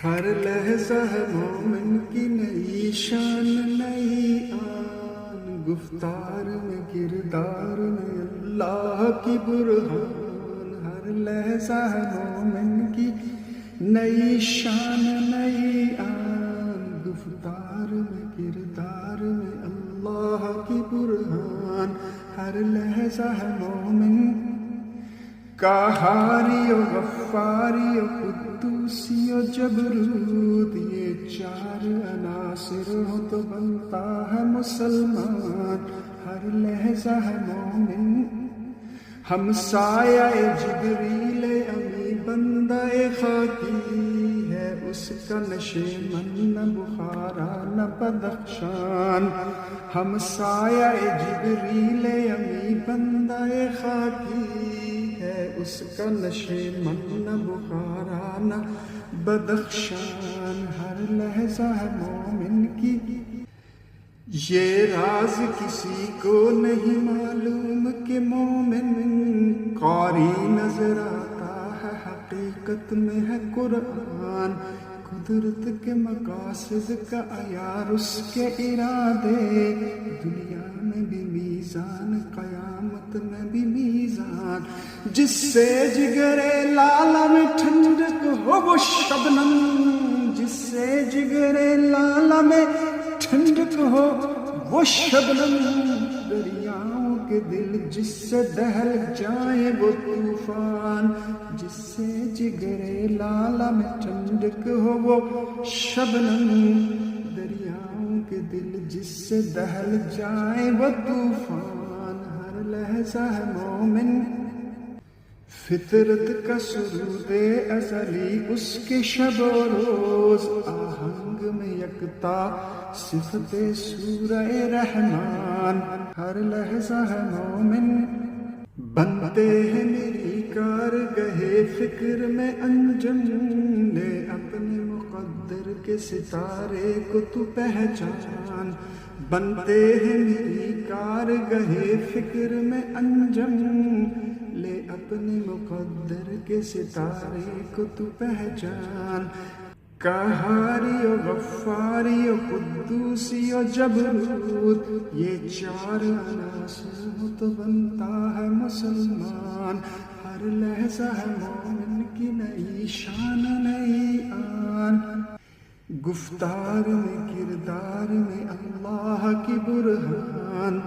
ہر لحظہ ہے مومن کی نئی شان نئی آن، گفتار میں کردار میں اللہ کی برہان۔ ہر لحظہ ہے مومن کی نئی شان نئی آن، گفتار میں کردار میں اللہ کی برہان۔ ہر لحظہ ہے مومن قہاری و غفاری و قدوسی و جبروت، یہ چار عناصر ہو تو بنتا ہے مسلمان۔ ہر لحظہ ہے مومن ہمسایہ جبریل امی، بندہ خاکی ہے اس کا نشیمن، نہ بخارا نہ بدخشان۔ ہمسایہ جبریل امی، بندہ خاکی ہے اس کا نشیمن، نہ بخارا نہ بدخشان۔ ہر لحظہ ہے مومن کی یہ راز کسی کو نہیں معلوم کہ مومن قاری نظر آتا ہے، حقیقت میں ہے قرآن۔ قدرت کے مقاصد کا عیار اس کے ارادے، دنیا میں بھی میزان قیامت میں بھی میزان۔ جس سے جگر لالا میں ٹھنڈک ہو وہ شبنم، جس سے جگر لالا میں ٹھنڈک ہو وہ شبنم، دریاؤں کے دل جس سے دہل جائیں وہ طوفان۔ جس سے جگر لالا میں ٹھنڈک ہو وہ شبنم، دریاؤں کے دل جس سے دہل جائیں وہ طوفان۔ ہر لحظہ ہے مومن فطرت کا سرود ازلی، اس کے شب و روز آہنگ میں یکتا صفت سورہ رحمان۔ ہر لحظہ ہے مومن بنتے ہیں میری کارگہ فکر میں انجم، لے اپنے مقدر کے ستارے کو تو پہچان۔ بنتے ہیں میری کارگہ فکر میں انجم، لے اپنے مقدر کے ستارے کو تو پہچان۔ قہاری و غفاری و قدوسی و جبروت، یہ چار عناصر ہو تو بنتا ہے مسلمان۔ ہر لحظہ ہے مومن کی نئی شان نئی آن، گفتار میں کردار میں اللہ کی برہان۔